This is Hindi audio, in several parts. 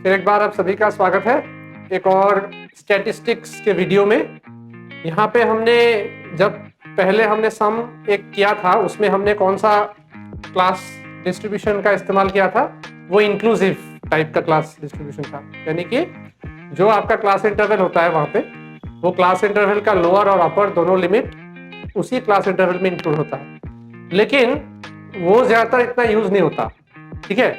फिर एक बार आप सभी का स्वागत है एक और स्टैटिस्टिक्स के वीडियो में। यहाँ पे पहले हमने सम एक किया था, उसमें हमने कौन सा क्लास डिस्ट्रीब्यूशन का इस्तेमाल किया था? वो इंक्लूसिव टाइप का क्लास डिस्ट्रीब्यूशन था, यानी कि जो आपका क्लास इंटरवल होता है वहां पे वो क्लास इंटरवल का लोअर और अपर दोनों लिमिट उसी क्लास इंटरवल में इंक्लूड होता है, लेकिन वो ज्यादातर इतना यूज नहीं होता। ठीक है,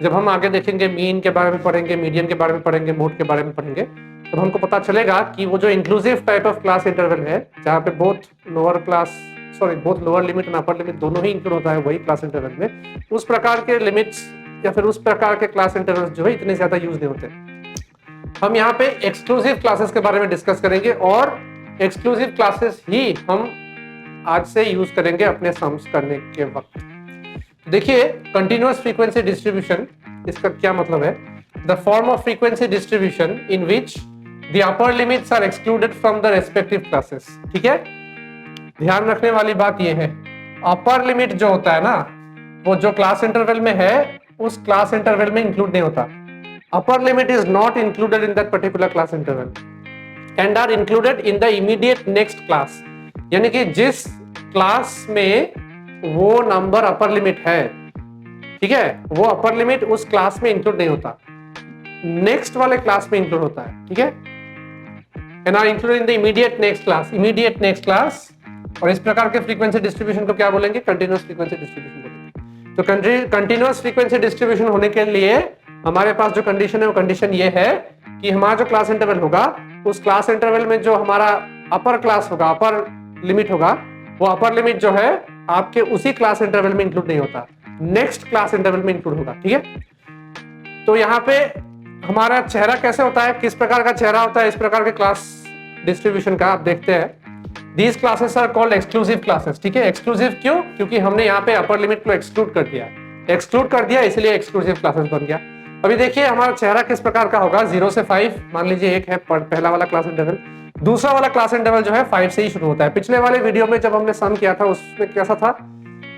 जब हम आगे देखेंगे मीन के बारे में पढ़ेंगे, मीडियन के बारे में पढ़ेंगे, मोड के बारे में पढ़ेंगे, तो हमको पता चलेगा कि वो जो inclusive type of class interval है जहाँ पे both lower limit and upper limit दोनों ही इंक्लूड होता है वही क्लास इंटरवल में, उस प्रकार के लिमिट्स या फिर उस प्रकार के क्लास इंटरवल जो है इतने ज्यादा यूज नहीं होते। हम यहाँ पे एक्सक्लूसिव क्लासेस के बारे में डिस्कस करेंगे और एक्सक्लूसिव क्लासेस ही हम आज से यूज करेंगे अपने सम्स करने के वक्त। देखिए, कंटिन्यूअस फ्रीक्वेंसी डिस्ट्रीब्यूशन, इसका क्या मतलब है? The form of frequency distribution in which the upper limits are excluded from the respective classes. ठीक है, ध्यान रखने वाली बात यह है, अपर लिमिट जो होता है ना, वो जो क्लास इंटरवल में है उस क्लास इंटरवल में इंक्लूड नहीं होता। Upper limit is not included in that particular class interval and are included in the immediate next class, यानी कि जिस क्लास में वो नंबर अपर लिमिट है, ठीक है, वो अपर लिमिट उस क्लास में इंक्लूड नहीं होता, नेक्स्ट वाले क्लास में इंक्लूड होता है। ठीक है, and are included in the immediate next class. और इस प्रकार के फ्रीक्वेंसी डिस्ट्रीब्यूशन को क्या बोलेंगे? कंटीन्यूअस फ्रीक्वेंसी डिस्ट्रीब्यूशन बोलेंगे। तो कंटीन्यूअस फ्रीक्वेंसी डिस्ट्रीब्यूशन होने के लिए हमारे पास जो कंडीशन है वो कंडीशन ये है कि हमारा जो क्लास इंटरवल होगा उस क्लास इंटरवल में जो हमारा अपर क्लास होगा, अपर लिमिट होगा, वो अपर लिमिट जो है आपके उसी क्लास इंटरवल में इंक्लूड नहीं होता, नेक्स्ट क्लास इंटरवल में इंक्लूड होगा। ठीक है, तो यहाँ पे हमारा चेहरा कैसे होता है, किस प्रकार का चेहरा होता है इस प्रकार के क्लास डिस्ट्रीब्यूशन का, आप देखते हैं। These classes are called exclusive classes. ठीक है, एक्सक्लूसिव क्यों? क्योंकि हमने यहाँ पे अपर लिमिट को एक्सक्लूड कर दिया इसलिए एक्सक्लूसिव क्लासेस बन गया। अभी देखिए हमारा चेहरा किस प्रकार का होगा। 0 से 5 मान लीजिए एक है पहला वाला क्लास इंटरवल, दूसरा वाला क्लास इंटरवल जो है 5 से ही शुरू होता है। पिछले वाले वीडियो में जब हमने सम किया था उसमें कैसा था?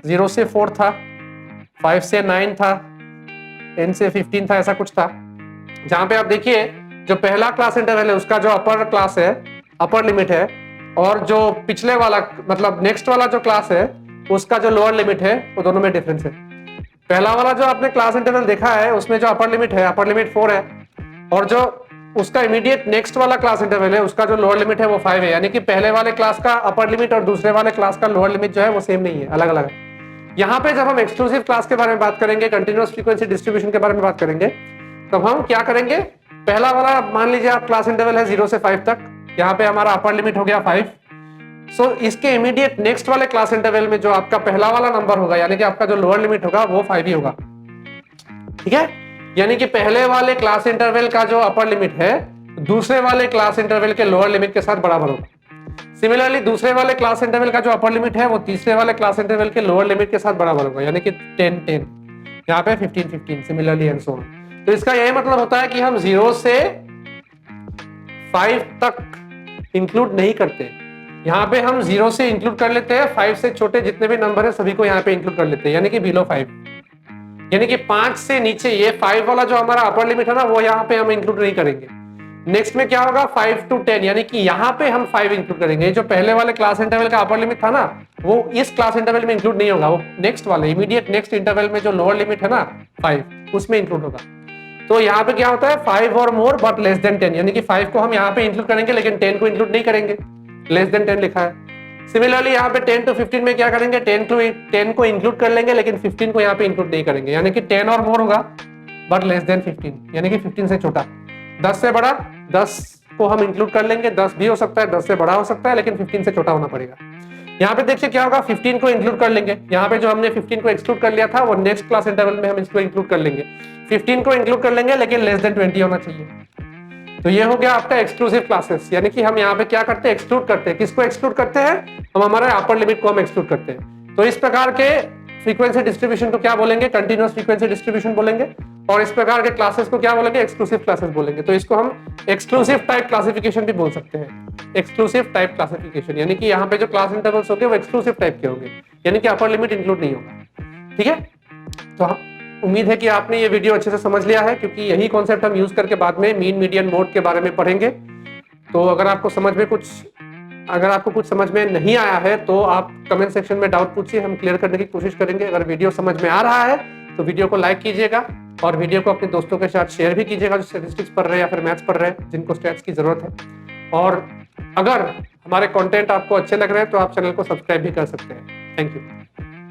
0 से 4 था, 5 से 9 था, 10 से 15 था, ऐसा कुछ था। जहां पे आप देखिए जो पहला क्लास इंटरवल है उसका जो अपर क्लास है, अपर लिमिट है, और जो पिछले वाला मतलब नेक्स्ट वाला जो क्लास है उसका जो लोअर लिमिट है, वो दोनों में डिफरेंस है। पहला वाला जो आपने क्लास इंटरवल देखा है उसमें जो अपर लिमिट है, अपर लिमिट 4 है, और जो उसका इमीडिएट नेक्स्ट वाला क्लास इंटरवल है उसका जो लोअर लिमिट है वो 5 है, यानी कि पहले वाले क्लास का अपर लिमिट और दूसरे वाले क्लास का लोअर लिमिट जो है वो सेम नहीं है, अलग अलग है। यहाँ पे जब हम एक्सक्लूसिव क्लास के बारे में बात करेंगे, कंटिन्यूअस फ्रीक्वेंसी डिस्ट्रीब्यूशन के बारे में बात करेंगे, तब हम क्या करेंगे? पहला वाला मान लीजिए आप क्लास इंटरवल है 0 से 5 तक, यहाँ पे हमारा अपर लिमिट हो गया 5। सो इसके इमीडिएट नेक्स्ट वाले क्लास इंटरवल में जो आपका पहला वाला नंबर होगा, यानी कि आपका जो लोअर लिमिट होगा वो 5 ही होगा। ठीक है, यानी कि पहले वाले क्लास इंटरवल का जो अपर लिमिट है दूसरे वाले क्लास इंटरवल के लोअर लिमिट के साथ बराबर होगा। सिमिलरली दूसरे वाले क्लास इंटरवल का जो अपर लिमिट है वो तीसरे वाले क्लास इंटरवल के लोअर लिमिट के साथ बराबर होगा, यानी कि 10, यहाँ पे 15, सिमिलरली एंड सो ऑन। तो इसका यही मतलब होता है कि हम 0 से 5 तक इंक्लूड नहीं करते, यहाँ पे हम 0 से इंक्लूड कर लेते हैं, 5 से छोटे जितने भी नंबर है सभी को यहाँ पे इंक्लूड कर लेते हैं, यानी कि बिलो 5, यानी कि 5 से नीचे ये 5 वाला जो हमारा अपर लिमिट है ना वो यहाँ पे हम इंक्लूड नहीं करेंगे। नेक्स्ट में क्या होगा? 5 to 10, यानी कि यहाँ पे हम 5 इंक्लूड करेंगे। जो पहले वाले क्लास इंटरवल का अपर लिमिट था ना वो इस क्लास इंटरवल में इंक्लूड नहीं होगा, वो नेक्स्ट वाले इमीडिएट नेक्स्ट इंटरवल में जो लोअर लिमिट है ना 5 उसमें इंक्लूड होगा। तो यहाँ पे क्या होता है? 5 और मोर बट लेस देन 10, यानी कि 5 को हम यहाँ पे इंक्लूड करेंगे लेकिन 10 को इंक्लूड नहीं करेंगे, लेस देन 10 लिखा है। सिमिलरली यहाँ पे 10 to 15 में क्या करेंगे? 10 को इंक्लूड कर लेंगे लेकिन 15 को यहाँ पे इंक्लूड नहीं करेंगे, यानी कि 10 और मोर होगा बट लेस देन 15, यानी कि 15 से छोटा। 10 से बड़ा, 10 को हम इंक्लूड कर लेंगे, 10 भी हो सकता है, 10 से बड़ा हो सकता है, लेकिन 15 से छोटा होना पड़ेगा। यहाँ पे देखिए क्या होगा? 15 को इंक्लूड कर लेंगे, यहाँ पे जो हमने 15 को एक्सक्लूड कर लिया था वो नेक्स्ट क्लास इंटरवल में हम इसको इंक्लूड कर लेंगे। 15 को इंक्लूड कर लेंगे लेकिन लेस देन 20 होना चाहिए। तो ये हो गया आपका एक्सक्लूसिव क्लासेस, यानी कि हम यहाँ पे क्या करते हैं? एक्सक्लूड करते हैं। किसको एक्सक्लूड करते हैं? हम हमारे अपर लिमिट को हम एक्सक्लूड करते हैं। तो इस प्रकार के फ्रीक्वेंसी डिस्ट्रीब्यूशन को क्या बोलेंगे? कंटीन्यूअस फ्रीक्वेंसी डिस्ट्रीब्यूशन बोलेंगे, और इस प्रकार के क्लासेस को क्या बोलेंगे? एक्सक्लूसिव क्लासेस बोलेंगे। तो इसको हम एक्सक्लूसिव टाइप क्लासिफिकेशन भी बोल सकते हैं। एक्सक्लूसिव टाइप क्लासिफिकेशन, यानी कि यहाँ पे जो क्लास इंटरवल्स होंगे वो एक्सक्लूसिव टाइप के होंगे, यानी कि अपर लिमिट इंक्लूड नहीं होगा। ठीक है, तो उम्मीद है कि आपने ये वीडियो अच्छे से समझ लिया है, क्योंकि यही कॉन्सेप्ट हम यूज करके बाद में मीन मीडियन मोड के बारे में पढ़ेंगे। तो अगर आपको कुछ समझ में नहीं आया है तो आप कमेंट सेक्शन में डाउट पूछिए, हम क्लियर करने की कोशिश करेंगे। अगर वीडियो समझ में आ रहा है तो वीडियो को लाइक कीजिएगा और वीडियो को अपने दोस्तों के साथ शेयर भी कीजिएगा जो स्टैटिस्टिक्स पढ़ रहे हैं या फिर मैथ्स पढ़ रहे हैं, जिनको स्टैट्स की जरूरत है। और अगर हमारे कंटेंट आपको अच्छे लग रहे हैं तो आप चैनल को सब्सक्राइब भी कर सकते हैं। Thank you.